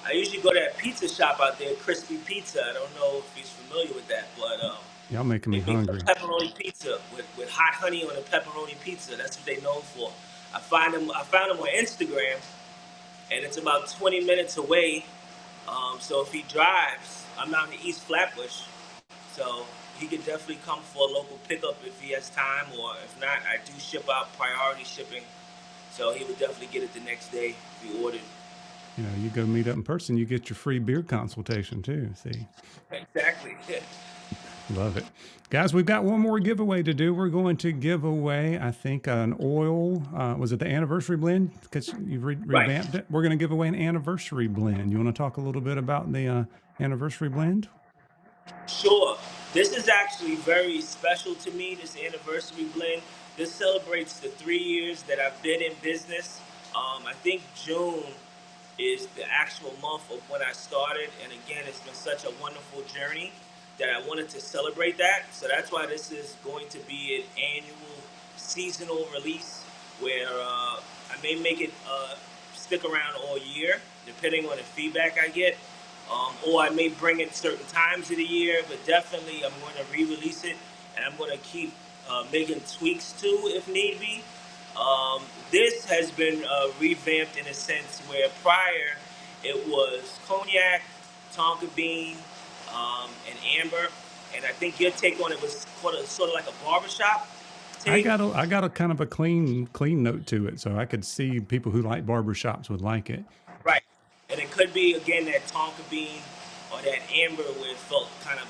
I usually go to that pizza shop out there, Crispy Pizza. I don't know if he's familiar with that, but Y'all making me they make a hungry. pepperoni pizza with hot honey on a pepperoni pizza. That's what they're known for. I found him on Instagram, and it's about 20 minutes away. So if he drives, I'm out in East Flatbush. So he could definitely come for a local pickup if he has time, or if not, I do ship out priority shipping. So he would definitely get it the next day if he ordered. You go meet up in person, you get your free beer consultation too. See, Exactly. love it. Guys, we've got one more giveaway to do. We're going to give away, I think, an oil. Was it the anniversary blend? Because you've Right. revamped it. We're going to give away an anniversary blend. You want to talk a little bit about the anniversary blend? Sure. This is actually very special to me, this anniversary blend. This celebrates the 3 years that I've been in business. I think June is the actual month of when I started. And again, it's been such a wonderful journey that I wanted to celebrate that. So that's why this is going to be an annual seasonal release where I may make it stick around all year, depending on the feedback I get. Or I may bring it certain times of the year, but definitely I'm going to re-release it, and I'm going to keep making tweaks to if need be. This has been revamped in a sense where prior it was cognac, tonka bean, and amber, and I think your take on it was sort of like a barbershop I take. got a kind of a clean note to it, so I could see people who like barbershops would like it. Right. And it could be again that tonka bean or that amber where it felt kind of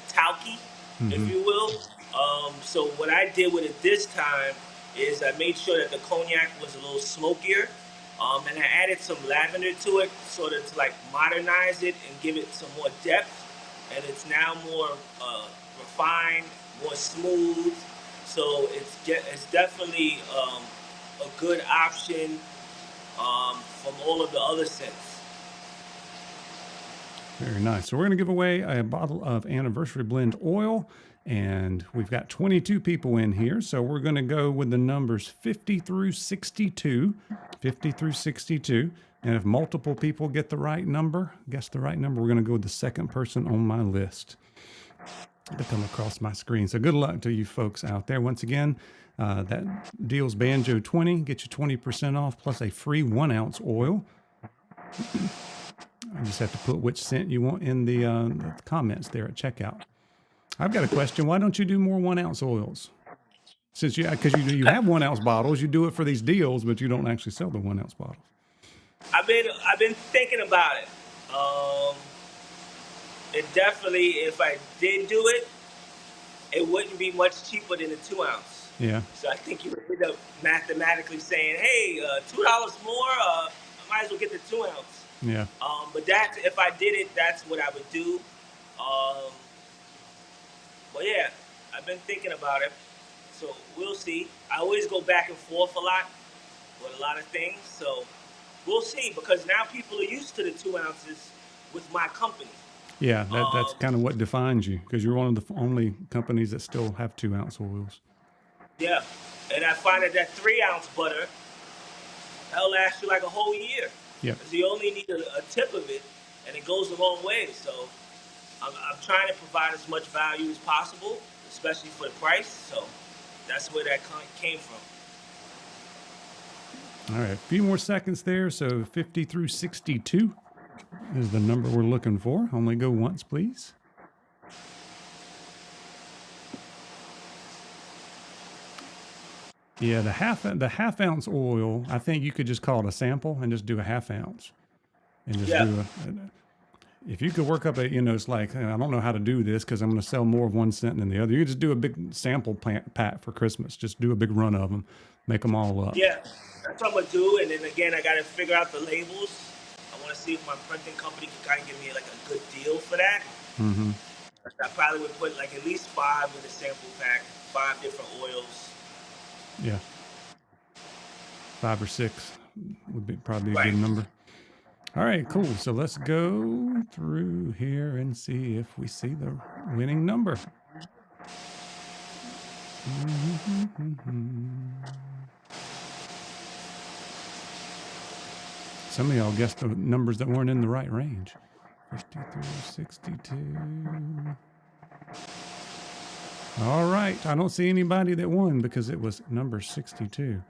talky, if Hmm. you will. So what I did with it this time is I made sure that the cognac was a little smokier, and I added some lavender to it, sort of to like modernize it and give it some more depth. And it's now more refined, more smooth. So it's definitely a good option from all of the other scents. Very nice. So we're going to give away a bottle of anniversary blend oil, and we've got 22 people in here. So we're going to go with the numbers 50 through 62, 50 through 62. And if multiple people get the right number, guess the right number, we're going to go with the second person on my list to come across my screen. So good luck to you folks out there. Once again, that deal's Banjo 20, get you 20% off plus a free 1 ounce oil. You just have to put which scent you want in the comments there at checkout. I've got a question. Why don't you do more 1 ounce oils? Since because you have 1 ounce bottles, you do it for these deals, but you don't actually sell the 1 ounce bottles. I've been thinking about it. Um, it definitely, if I did do it, it wouldn't be much cheaper than a 2 ounce. Yeah. So I think you would end up mathematically saying, "Hey, $2 more. I might as well get the 2 ounce." Yeah. But that's if I did it, that's what I would do. Um, but yeah, I've been thinking about it. So we'll see. I always go back and forth a lot with a lot of things. So we'll see because now people are used to the 2 ounces with my company. Yeah, that's Um, kind of what defines you because you're one of the only companies that still have 2 ounce oils. yeah, and I find that 3 ounce butter that'll last you like a whole year. Yep. 'Cause you only need a tip of it, and it goes a long way. So I'm trying to provide as much value as possible, especially for the price. So that's where that came from. All right, a few more seconds there. So 50 through 62 is the number we're looking for. Only go once, please. Yeah, the half ounce oil, I think you could just call it a sample and just do a half ounce and just Yeah, do if you could work up it's like, I don't know how to do this because I'm going to sell more of one scent than the other. You could just do a big sample pack for Christmas. Just do a big run of them, make them all up. yeah, that's what I'm gonna do. And then again, I gotta figure out the labels. I want to see if my printing company can kind of give me like a good deal for that. Hmm. I probably would put like at least 5 in the sample pack, 5 different oils. Yeah, 5 or 6 would be probably a good Right. number. All right, cool. So let's go through here and see if we see the winning number. Some of y'all guessed the numbers that weren't in the right range. 53, 62. All right. I don't see anybody that won because it was number 62.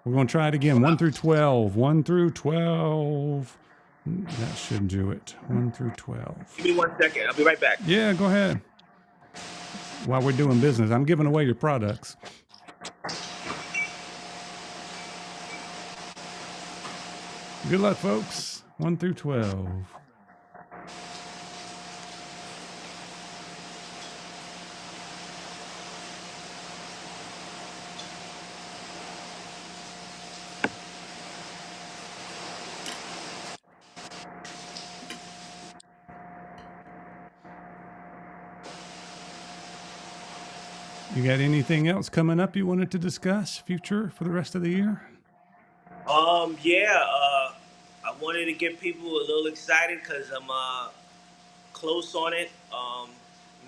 We're going to try it again. 1 through 12. 1 through 12. That should do it. 1 through 12. Give me 1 second. I'll be right back. Yeah, go ahead. while we're doing business. I'm giving away your products. Good luck, folks. 1 through 12. You got anything else coming up you wanted to discuss, future for the rest of the year? Yeah. I wanted to get people a little excited because I'm close on it.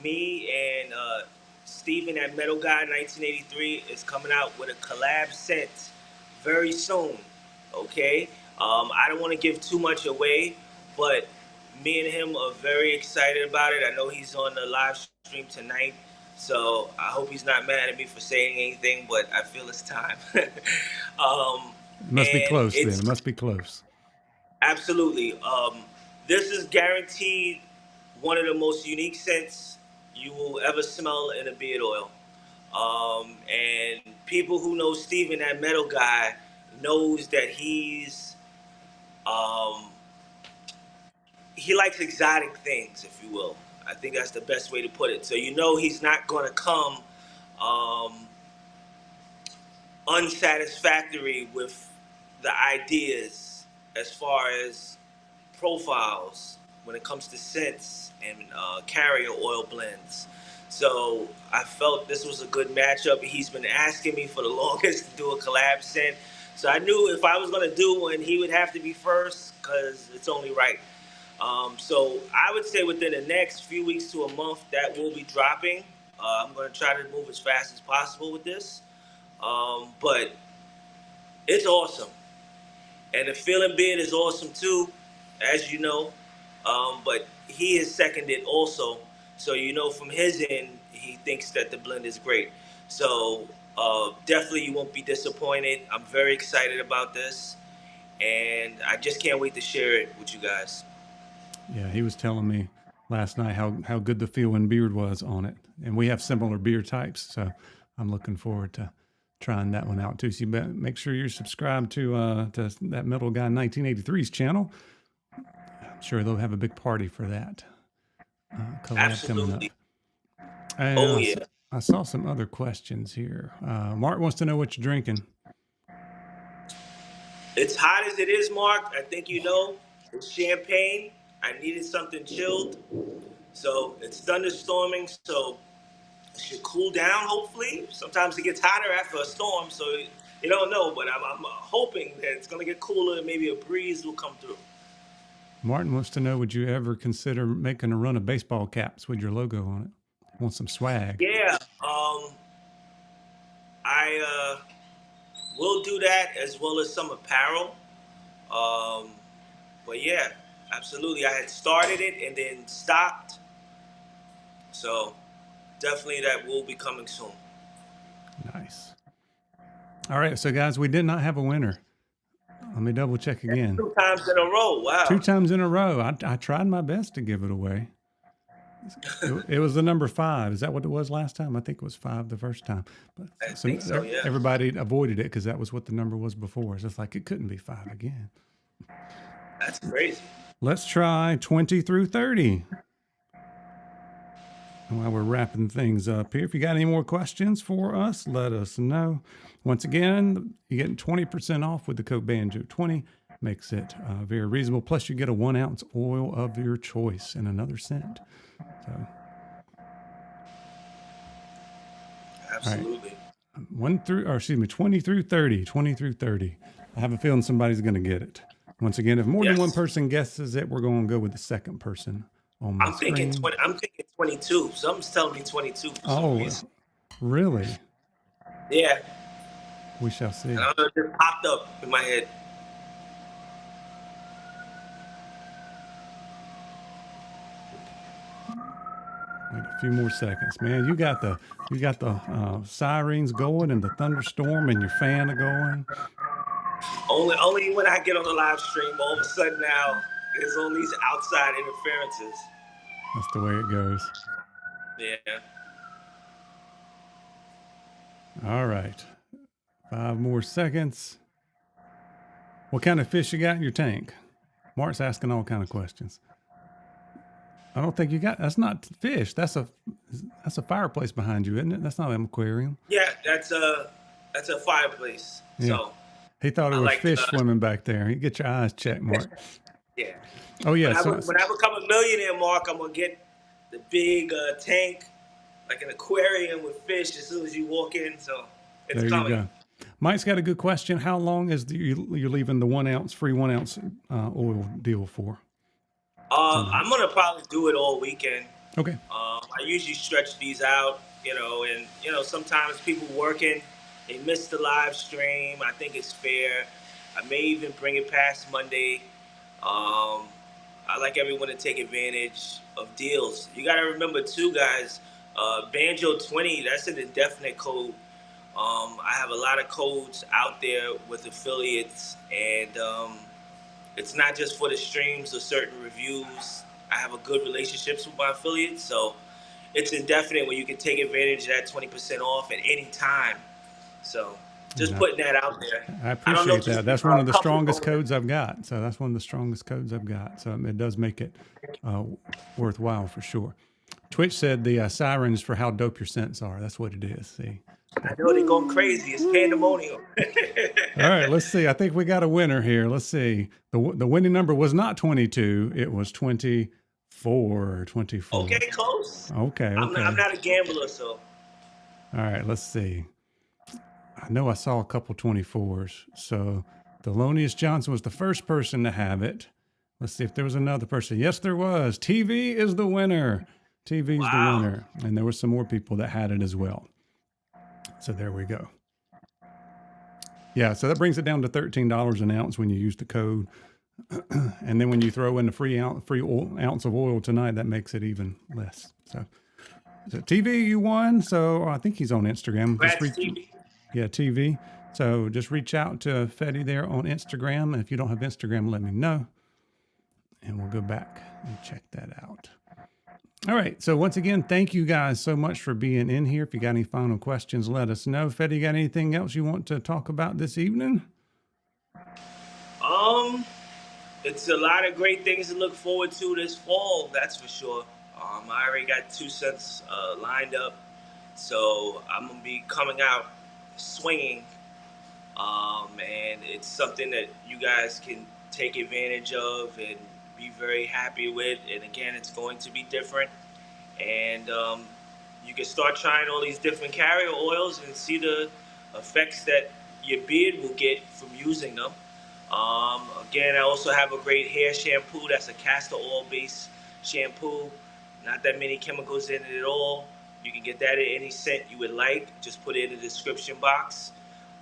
Me and Steven at Metal Guy 1983 is coming out with a collab scent very soon. Okay. I don't want to give too much away, but me and him are very excited about it. I know he's on the live stream tonight, so I hope he's not mad at me for saying anything, but I feel it's time. um, It must be and close then. it's It must be close. absolutely. This is guaranteed one of the most unique scents you will ever smell in a beard oil. And people who know Steven, that metal guy, knows that um, he likes exotic things, if you will. I think that's the best way to put it. So you know he's not going to come um, unsatisfactory with the ideas as far as profiles when it comes to scents and carrier oil blends. So I felt this was a good matchup. He's been asking me for the longest to do a collab scent. So I knew if I was going to do one, he would have to be first because it's only right. So I would say within the next few weeks to a month, that will be dropping. I'm going to try to move as fast as possible with this. But it's awesome. And the feeling beard is awesome too, as you know. But he has seconded also. So you know from his end, he thinks that the blend is great. So definitely you won't be disappointed. I'm very excited about this. And I just can't wait to share it with you guys. Yeah, he was telling me last night how good the feeling beard was on it. And we have similar beard types. So I'm looking forward to trying that one out too. So you better make sure you're subscribed to that Metal Guy 1983's channel. I'm sure they'll have a big party for that collab coming up. Absolutely. And Oh, yeah. I saw some other questions here. Mark wants to know what you're drinking. It's hot as it is, Mark. I think you know. It's champagne. I needed something chilled. So it's thunderstorming. So it should cool down, hopefully. Sometimes it gets hotter after a storm. So you don't know. But I'm hoping that it's going to get cooler and maybe a breeze will come through. Martin wants to know, would you ever consider making a run of baseball caps with your logo on it? Want some swag? Yeah. I will do that as well as some apparel. Um, but yeah, absolutely. I had started it and then stopped. So definitely that will be coming soon. Nice. All right. So, guys, we did not have a winner. Let me double check again. 2 times in a row. Wow. 2 times in a row. I tried my best to give it away. It was the number 5. Is that what it was last time? I think it was 5 the first time. But I think so, yeah. Everybody avoided it because that was what the number was before. So it's like it couldn't be 5 again. That's crazy. Let's try 20 through 30. While we're wrapping things up here, if you got any more questions for us, let us know. Once again, you're getting 20% off with the code BANJO20. Makes it very reasonable. Plus, you get a 1 ounce oil of your choice and another scent. So, absolutely. Right. 20 through 30. 20 through 30. I have a feeling somebody's going to get it. Once again, if more than one person guesses it, we're going to go with the second person on my screen. I'm thinking 22. Something's telling me 22 for some reason. Really? Yeah. We shall see. I don't know, it just popped up in my head. Wait a few more seconds, man. You got the sirens going and the thunderstorm and your fan going. Only when I get on the live stream, all of a sudden now there's all these outside interferences. That's the way it goes. Yeah. All right. 5 more seconds. What kind of fish you got in your tank? Mark's asking all kind of questions. I don't think you got. That's not fish. That's a fireplace behind you, isn't it? That's not an aquarium. Yeah, that's a fireplace. Yeah. So He thought it I was like fish swimming back there. You get your eyes checked, Mark. yeah. Oh yeah. When I become a millionaire, Mark, I'm gonna get the big tank, like an aquarium with fish, as soon as you walk in. So it's There coming. you go. Mike's got a good question. How long is you're leaving the 1 ounce free 1 ounce oil deal for? I'm gonna probably do it all weekend. Okay. I usually stretch these out, and sometimes people working, they miss the live stream. I think it's fair. I may even bring it past Monday. I like everyone to take advantage of deals. You got to remember too, guys. Banjo 20, that's an indefinite code. I have a lot of codes out there with affiliates, and it's not just for the streams or certain reviews. I have a good relationships with my affiliates, so it's indefinite where you can take advantage of that 20% off at any time. So just putting that out there. I appreciate that. That's one of the strongest codes I've got. So that's one of the strongest codes I've got. So it does make it worthwhile for sure. Twitch said the sirens for how dope your scents are. That's what it is. See. I know they're going crazy. It's pandemonium. All right, let's see. I think we got a winner here. Let's see. The winning number was not 22. It was 24. 24. Okay, close. Okay. I'm not a gambler, so. All right, let's see. I know I saw a couple 24s. So Thelonious Johnson was the first person to have it. Let's see if there was another person. Yes, there was. TV is the winner. TV is the winner. And there were some more people that had it as well. So there we go. Yeah, so that brings it down to $13 an ounce when you use the code. And then when you throw in the free ounce of oil tonight, that makes it even less. So TV, you won. So I think he's on Instagram. TV. Yeah, TV. So just reach out to Fetti there on Instagram. And if you don't have Instagram, let me know. And we'll go back and check that out. All right. So once again, thank you guys so much for being in here. If you got any final questions, let us know. Fetti, got anything else you want to talk about this evening? It's a lot of great things to look forward to this fall. That's for sure. I already got 2 cents lined up, so I'm gonna be coming out swinging. And it's something that you guys can take advantage of and be very happy with. And again, it's going to be different. And you can start trying all these different carrier oils and see the effects that your beard will get from using them. Again, I also have a great hair shampoo. That's a castor oil based shampoo. Not that many chemicals in it at all. You can get that at any scent you would like. Just put it in the description box.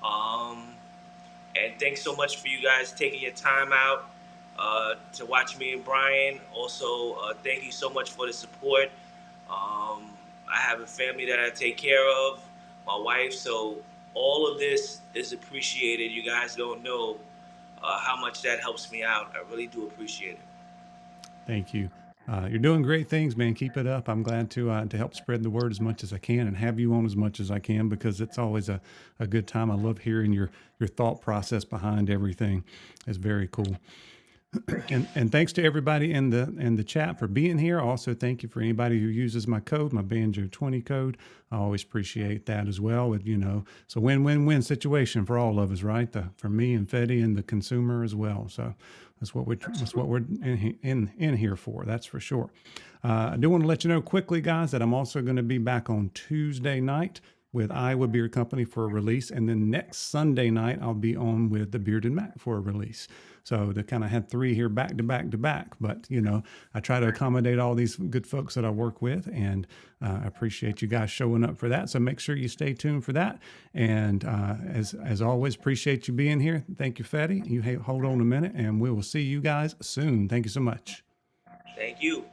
And thanks so much for you guys taking your time out to watch me and Brian. Also, thank you so much for the support. I have a family that I take care of, my wife, so all of this is appreciated. You guys don't know how much that helps me out. I really do appreciate it. Thank you. You're doing great things, man. Keep it up. I'm glad to help spread the word as much as I can and have you on as much as I can, because it's always a good time. I love hearing your thought process behind everything. It's very cool. And thanks to everybody in the chat for being here. Also, thank you for anybody who uses my code, my Banjo 20 code. I always appreciate that as well. It's a win-win-win situation for all of us, right? For me and Fetti and the consumer as well. So that's what we're in here for. That's for sure. I do want to let you know quickly, guys, that I'm also going to be back on Tuesday night with Iowa Beer Company for a release. And then next Sunday night, I'll be on with the Bearded Mac for a release. So they kind of had 3 here back to back to back. But, I try to accommodate all these good folks that I work with. And I appreciate you guys showing up for that. So make sure you stay tuned for that. And as always, appreciate you being here. Thank you, Fetti. You hold on a minute, and we will see you guys soon. Thank you so much. Thank you.